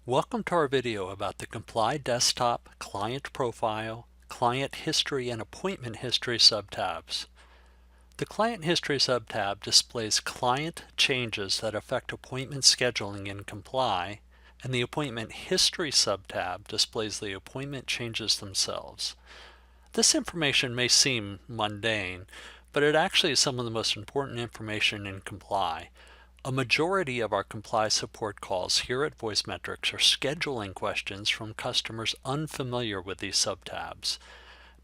Welcome to our video about the Comply Desktop Client Profile, Client History, and Appointment History subtabs. The Client History subtab displays client changes that affect appointment scheduling in Comply, and the Appointment History subtab displays the appointment changes themselves. This information may seem mundane, but it actually is some of the most important information in Comply. A majority of our Comply support calls here at VoiceMetrics are scheduling questions from customers unfamiliar with these subtabs.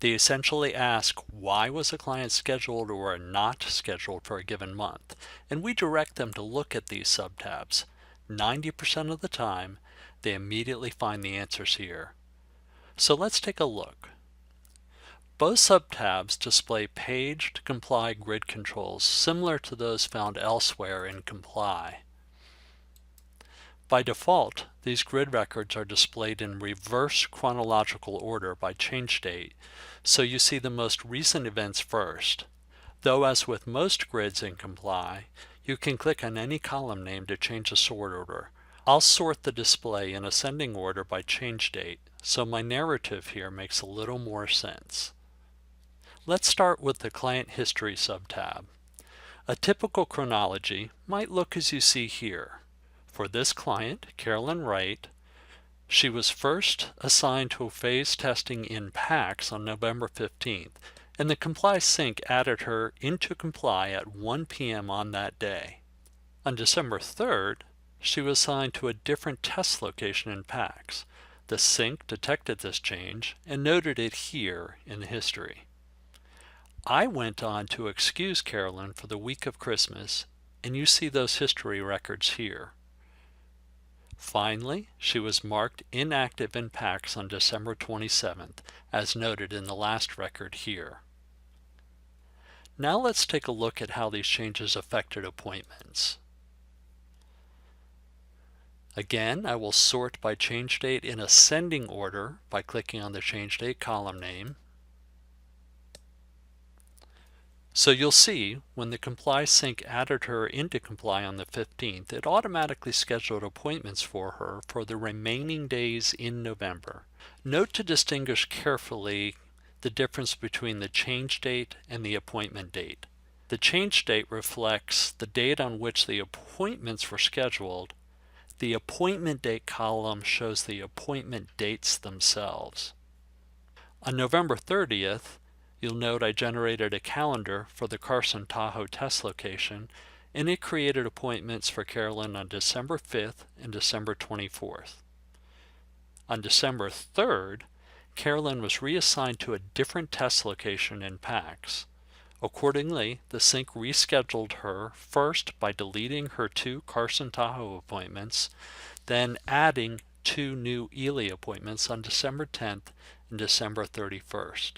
They essentially ask, why was a client scheduled or not scheduled for a given month? And we direct them to look at these subtabs. 90% of the time, they immediately find the answers here. So let's take a look. Both subtabs display paged Comply grid controls similar to those found elsewhere in Comply. By default, these grid records are displayed in reverse chronological order by change date, so you see the most recent events first. Though as with most grids in Comply, you can click on any column name to change the sort order. I'll sort the display in ascending order by change date, so my narrative here makes a little more sense. Let's start with the Client History subtab. A typical chronology might look as you see here. For this client, Carolyn Wright, she was first assigned to phase testing in PACTS on November 15th, and the Comply sync added her into Comply at 1 p.m. on that day. On December 3rd, she was assigned to a different test location in PACTS. The sync detected this change and noted it here in the history. I went on to excuse Carolyn for the week of Christmas, and you see those history records here. Finally, she was marked inactive in PACTS on December 27th, as noted in the last record here. Now let's take a look at how these changes affected appointments. Again, I will sort by change date in ascending order by clicking on the change date column name. So you'll see when the Comply sync added her into Comply on the 15th, it automatically scheduled appointments for her for the remaining days in November. Note to distinguish carefully the difference between the change date and the appointment date. The change date reflects the date on which the appointments were scheduled. The appointment date column shows the appointment dates themselves. On November 30th, you'll note I generated a calendar for the Carson Tahoe test location, and it created appointments for Carolyn on December 5th and December 24th. On December 3rd, Carolyn was reassigned to a different test location in PACTS. Accordingly, the sync rescheduled her first by deleting her 2 Carson Tahoe appointments, then adding 2 new Ely appointments on December 10th and December 31st.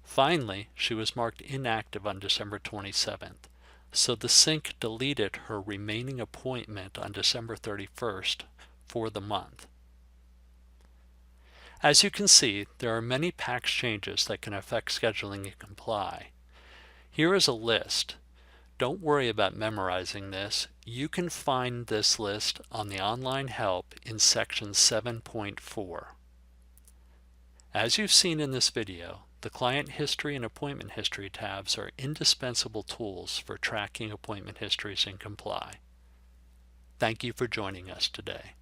Finally, she was marked inactive on December 27th, so the sync deleted her remaining appointment on December 31st for the month. As you can see, there are many PACTS changes that can affect scheduling in Comply. Here is a list. Don't worry about memorizing this. You can find this list on the online help in section 7.4. As you've seen in this video, the Client History and Appointment History tabs are indispensable tools for tracking appointment histories in Comply. Thank you for joining us today.